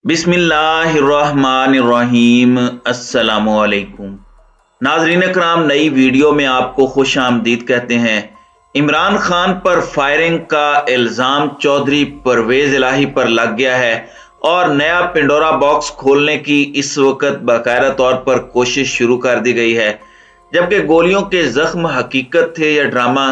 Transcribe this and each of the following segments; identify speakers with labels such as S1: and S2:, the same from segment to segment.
S1: बिस्मिल्लाहिर्रहमानिर्रहीम। अस्सलामुअलैकुम नाजरीन कराम, नई वीडियो में आपको खुश आमदीद कहते हैं। इमरान खान पर फायरिंग का इल्ज़ाम चौधरी परवेज इलाही पर लग गया है और नया पिंडोरा बॉक्स खोलने की इस वक्त बाकायदा तौर पर कोशिश शुरू कर दी गई है। जबकि गोलियों के जख्म हकीकत थे या ड्रामा,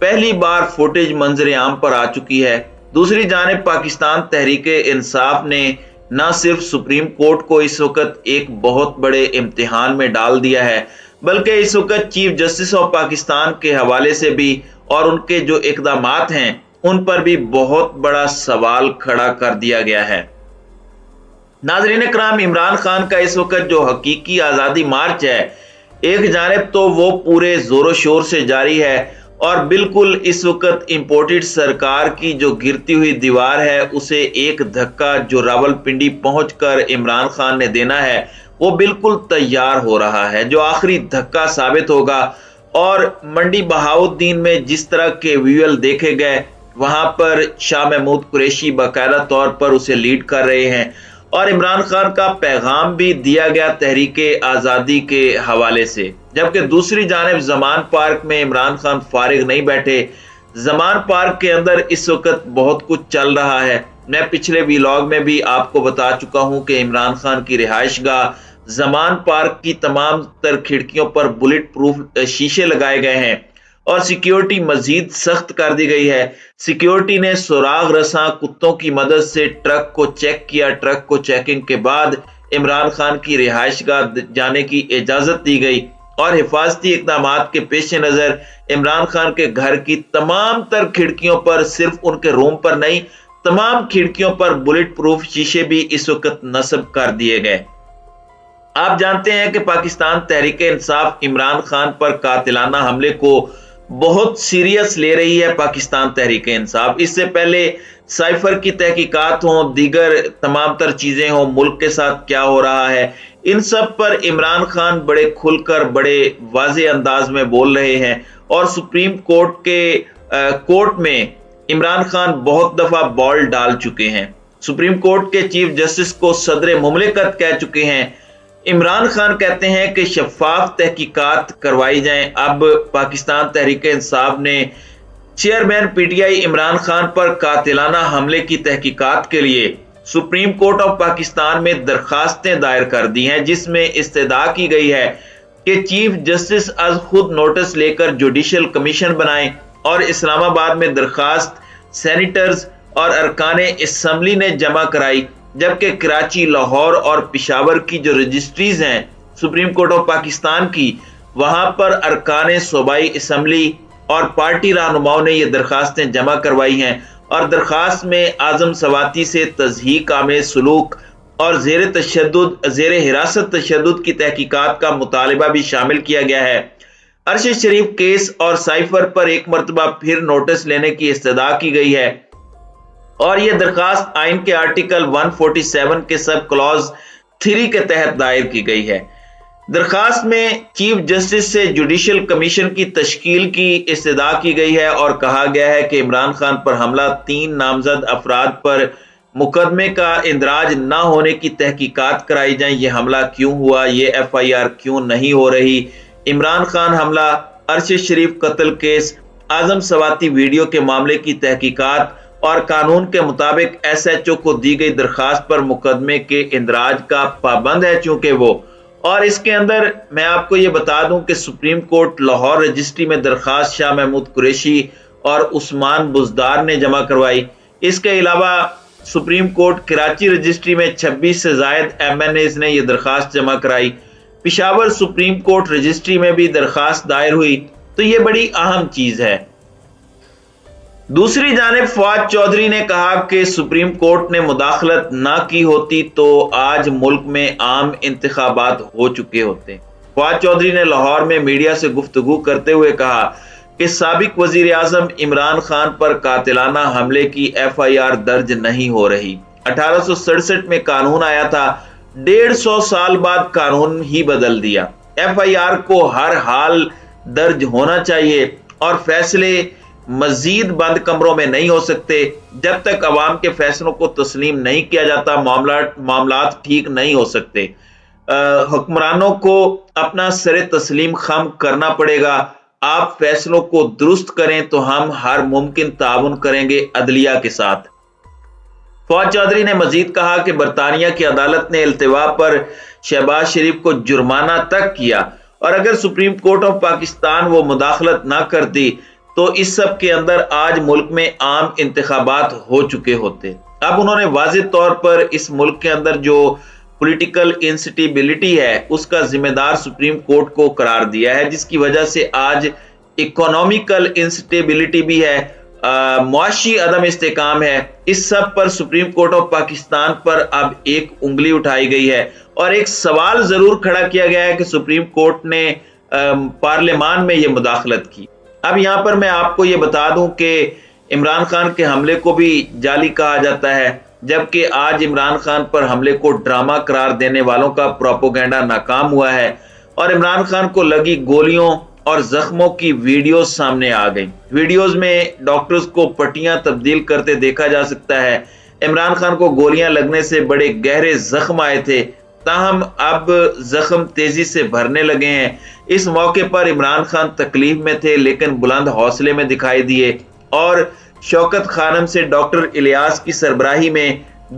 S1: पहली बार फुटेज मंजर आम पर आ चुकी है। दूसरी जानिब पाकिस्तान तहरीके इंसाफ ने न सिर्फ सुप्रीम कोर्ट को इस वक्त एक बहुत बड़े इम्तिहान में डाल दिया है, बल्कि इस वक्त चीफ जस्टिस ऑफ पाकिस्तान के हवाले से भी और उनके जो इकदामात हैं उन पर भी बहुत बड़ा सवाल खड़ा कर दिया गया है। नाज़रीन कराम, इमरान खान का इस वक्त जो हकीकी आज़ादी मार्च है, एक जानिब तो वो पूरे जोरों शोर से जारी है और बिल्कुल इस वक्त इंपोर्टेड सरकार की जो गिरती हुई दीवार है उसे एक धक्का जो रावलपिंडी पहुंचकर इमरान खान ने देना है वो बिल्कुल तैयार हो रहा है, जो आखिरी धक्का साबित होगा। और मंडी बहाउद्दीन में जिस तरह के विजुअल देखे गए, वहां पर शाह महमूद कुरैशी बाकायदा तौर पर उसे लीड कर रहे हैं और इमरान खान का पैगाम भी दिया गया तहरीके आज़ादी के हवाले से। जबकि दूसरी जानिब जमान पार्क में इमरान खान फारिग नहीं बैठे। जमान पार्क के अंदर इस वक्त बहुत कुछ चल रहा है। मैं पिछले व्लॉग में भी आपको बता चुका हूं कि इमरान खान की रिहाइश गाह जमान पार्क की तमाम तर खिड़कियों पर बुलेट प्रूफ शीशे लगाए गए हैं और सिक्योरिटी मजीद सख्त कर दी गई है। सिक्योरिटी ने सुराग रसा कुत्तों की मदद से ट्रक को चेक किया। ट्रक को चेकिंग के बाद इमरान खान की रिहाइश गाह जाने की इजाजत दी गई और हिफाजती इकदामात के पेश नजर इमरान खान के घर की तमाम तर खिड़कियों पर, सिर्फ उनके रूम पर नहीं, तमाम खिड़कियों पर बुलेट प्रूफ शीशे भी इस वक्त नस्ब कर दिए गए। आप जानते हैं कि पाकिस्तान तहरीक इंसाफ इमरान खान पर कातिलाना हमले को बहुत सीरियस ले रही है। पाकिस्तान तहरीक इंसाफ इससे पहले साइफर की तहकीकात हो, दीगर तमाम तर चीजें हो, मुल्क के साथ क्या हो रहा है, इन सब पर इमरान खान बड़े खुलकर बड़े वाज़े अंदाज में बोल रहे हैं। और सुप्रीम कोर्ट के कोर्ट में इमरान खान बहुत दफा बॉल डाल चुके हैं। सुप्रीम कोर्ट के चीफ जस्टिस को सदर मुमलिकत कह चुके हैं। इमरान खान कहते हैं कि शफाफ तहकीकात करवाई जाएं। अब पाकिस्तान तहरीक इंसाफ ने चेयरमैन पीटीआई इमरान खान पर कातिलाना हमले की तहकीकात के लिए सुप्रीम कोर्ट ऑफ पाकिस्तान में दरखास्तें दायर कर दी हैं, जिसमें इस्तदा की गई है कि चीफ जस्टिस आज खुद नोटिस लेकर जुडिशल कमीशन बनाएं और इस्लामाबाद में दरखास्त सेनेटर्स और अरकान असम्बली ने जमा कराई। जबकि कराची, लाहौर और पिशावर की जो रजिस्ट्रीज हैं सुप्रीम कोर्ट ऑफ पाकिस्तान की, वहां पर अरकान सूबाई असम्बली और पार्टी रहनुमाओं ने ये दरखास्तें जमा करवाई हैं और दरखास्त में आजम सवाती से तज़हीक आमेज़ सलूक और ज़ेर हिरासत तशद्दुद की तहकीकात का मुतालिबा भी शामिल किया गया है। अरशद शरीफ केस और साइफर पर एक मरतबा फिर नोटिस लेने की इस्तदा की गई है और यह दरखास्त आइन के आर्टिकल 147 के सब क्लॉज 3 के तहत दायर की गई है। दरखास्त में चीफ जस्टिस से जुडिशल कमीशन की तश्कील की इस्तदा की गई है और कहा गया है कि इमरान खान पर हमला 3 नामजद अफराद पर मुकदमे का इंदराज न होने की तहकीकात कराई जाए। ये हमला क्यों हुआ, ये FIR क्यों नहीं हो रही, इमरान खान हमला, अरशद शरीफ कत्ल केस, आजम सवाती वीडियो के मामले की तहकीकात और कानून के मुताबिक SHO को दी गई दरखास्त पर मुकदमे के इंदराज का पाबंद है चूंकि वो। और इसके अंदर मैं आपको ये बता दूं कि सुप्रीम कोर्ट लाहौर रजिस्ट्री में दरखास्त शाह महमूद कुरैशी और उस्मान बुजदार ने जमा करवाई। इसके अलावा सुप्रीम कोर्ट कराची रजिस्ट्री में 26 से जायद MNAs ने यह दरखास्त जमा कराई। पिशावर सुप्रीम कोर्ट रजिस्ट्री में भी दरखास्त दायर हुई। तो ये बड़ी अहम चीज है। दूसरी जानिब फवाद चौधरी ने कहा कि सुप्रीम कोर्ट ने मुदाखलत ना की होती तो आज मुल्क में आम इंतखाबात हो चुके होते। फवाद चौधरी ने लाहौर में मीडिया से गुफ्तगू करते हुए कहा कि साबिक वजीर आजम इमरान खान पर कातिलाना हमले की FIR दर्ज नहीं हो रही। 1867 में कानून आया था, 150 साल बाद कानून ही बदल दिया। FIR को हर हाल दर्ज होना चाहिए और फैसले مزید بند کمروں میں نہیں ہو سکتے جب تک عوام کے فیصلوں کو تسلیم نہیں کیا جاتا، معاملات ٹھیک نہیں ہو سکتے۔ حکمرانوں کو اپنا سر تسلیم خم کرنا پڑے گا۔ آپ فیصلوں کو درست کریں تو ہم ہر ممکن تعاون کریں گے عدلیہ کے ساتھ۔ فواد چودھری نے مزید کہا کہ برطانیہ کی عدالت نے التوا پر شہباز شریف کو جرمانہ تک کیا، اور اگر سپریم کورٹ آف پاکستان وہ مداخلت نہ کرتی تو اس سب کے اندر آج ملک میں عام انتخابات ہو چکے ہوتے۔ اب انہوں نے واضح طور پر اس ملک کے اندر جو پولیٹیکل انسٹیبلٹی ہے اس کا ذمہ دار سپریم کورٹ کو قرار دیا ہے، جس کی وجہ سے آج اکنامیکل انسٹیبلٹی بھی ہے، معاشی عدم استحکام ہے۔ اس سب پر سپریم کورٹ آف پاکستان پر اب ایک انگلی اٹھائی گئی ہے، اور ایک سوال ضرور کھڑا کیا گیا ہے کہ سپریم کورٹ نے پارلیمان میں یہ مداخلت کی۔ اب یہاں پر میں آپ کو یہ بتا دوں کہ عمران خان کے حملے کو بھی جعلی کہا جاتا ہے، جبکہ آج عمران خان پر حملے کو ڈرامہ قرار دینے والوں کا پروپیگنڈا ناکام ہوا ہے، اور عمران خان کو لگی گولیوں اور زخموں کی ویڈیوز سامنے آ گئی۔ ویڈیوز میں ڈاکٹرز کو پٹیاں تبدیل کرتے دیکھا جا سکتا ہے۔ عمران خان کو گولیاں لگنے سے بڑے گہرے زخم آئے تھے، تاہم اب زخم تیزی سے بھرنے لگے ہیں۔ اس موقع پر عمران خان تکلیف میں تھے لیکن بلند حوصلے میں دکھائی دیے، اور شوکت خانم سے ڈاکٹر الیاس کی سربراہی میں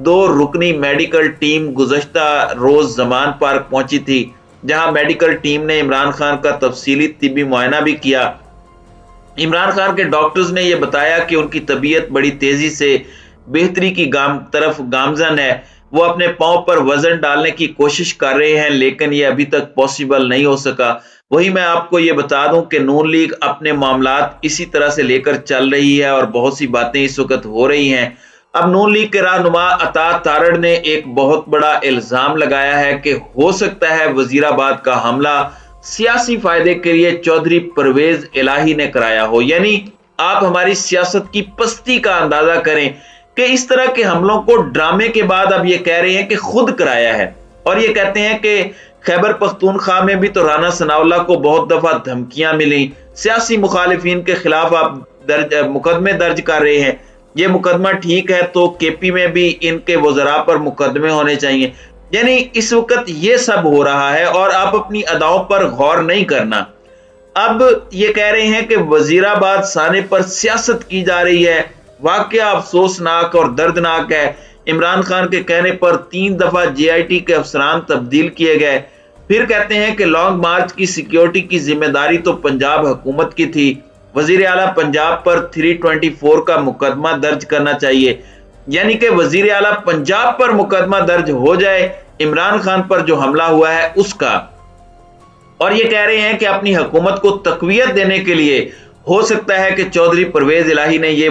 S1: 2 رکنی میڈیکل ٹیم گزشتہ روز زمان پارک پہنچی تھی، جہاں میڈیکل ٹیم نے عمران خان کا تفصیلی طبی معائنہ بھی کیا۔ عمران خان کے ڈاکٹرز نے یہ بتایا کہ ان کی طبیعت بڑی تیزی سے بہتری کی طرف گامزن ہے۔ وہ اپنے پاؤں پر وزن ڈالنے کی کوشش کر رہے ہیں لیکن یہ ابھی تک پاسبل نہیں ہو سکا۔ وہی میں آپ کو یہ بتا دوں کہ نون لیگ اپنے معاملات اسی طرح سے لے کر چل رہی ہے، اور بہت سی باتیں اس وقت ہو رہی ہیں۔ اب نون لیگ کے رہنما عطا تارڑ نے ایک بہت بڑا الزام لگایا ہے کہ ہو سکتا ہے وزیر آباد کا حملہ سیاسی فائدے کے لیے چودھری پرویز الہی نے کرایا ہو۔ یعنی آپ ہماری سیاست کی پستی کا اندازہ کریں کہ اس طرح کے حملوں کو ڈرامے کے بعد اب یہ کہہ رہے ہیں کہ خود کرایا ہے، اور یہ کہتے ہیں کہ خیبر پختونخوا میں بھی تو رانا ثناء اللہ کو بہت دفعہ دھمکیاں ملیں، سیاسی مخالفین کے خلاف آپ مقدمے درج کر رہے ہیں۔ یہ مقدمہ ٹھیک ہے تو کے پی میں بھی ان کے وزراء پر مقدمے ہونے چاہیے۔ یعنی اس وقت یہ سب ہو رہا ہے اور آپ اپنی اداؤں پر غور نہیں کرنا۔ اب یہ کہہ رہے ہیں کہ وزیرآباد سانے پر سیاست کی جا رہی ہے۔ واقعہ افسوسناک اور دردناک ہے۔ عمران خان کے کہنے پر 3 دفعہ جے آئی ٹی کے افسران تبدیل کیے گئے۔ پھر کہتے ہیں کہ لانگ مارچ کی سیکیورٹی کی ذمہ داری تو پنجاب حکومت کی تھی، وزیر اعلیٰ پنجاب پر 324 کا مقدمہ درج کرنا چاہیے۔ یعنی کہ وزیر اعلیٰ پنجاب پر مقدمہ درج ہو جائے عمران خان پر جو حملہ ہوا ہے اس کا، اور یہ کہہ رہے ہیں کہ اپنی حکومت کو تقویت دینے کے لیے ہو سکتا ہے کہ چودھری پرویز الہی نے یہ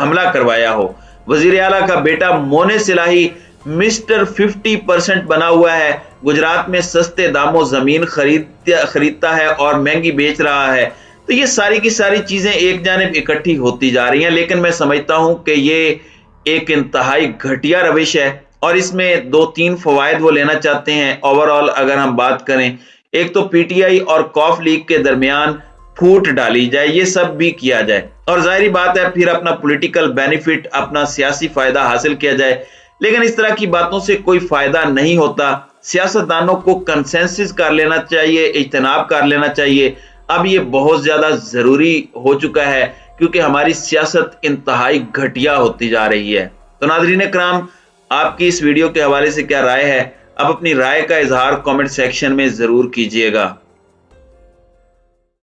S1: حملہ کروایا ہو۔ وزیر اعلیٰ کا بیٹا مونس الہی مسٹر 50% بنا ہوا ہے، گجرات میں سستے داموں زمین خریدتا ہے اور مہنگی بیچ رہا ہے۔ تو یہ ساری کی ساری چیزیں ایک جانب اکٹھی ہوتی جا رہی ہیں، لیکن میں سمجھتا ہوں کہ یہ ایک انتہائی گھٹیا روش ہے، اور اس میں 2-3 فوائد وہ لینا چاہتے ہیں۔ اوورآل اگر ہم بات کریں، ایک تو پی ٹی آئی اور قوف لیگ کے درمیان پھوٹ ڈالی جائے، یہ سب بھی کیا جائے، اور ظاہری بات ہے پھر اپنا پولیٹیکل بینیفٹ، اپنا سیاسی فائدہ حاصل کیا جائے۔ لیکن اس طرح کی باتوں سے کوئی فائدہ نہیں ہوتا۔ سیاستدانوں کو کنسنسس کر لینا چاہیے، اجتناب کر لینا چاہیے۔ اب یہ بہت زیادہ ضروری ہو چکا ہے کیونکہ ہماری سیاست انتہائی گھٹیا ہوتی جا رہی ہے۔ تو ناظرین کرام، آپ کی اس ویڈیو کے حوالے سے کیا رائے ہے؟ اب اپنی رائے کا اظہار کامنٹ سیکشن میں ضرور کیجیے گا۔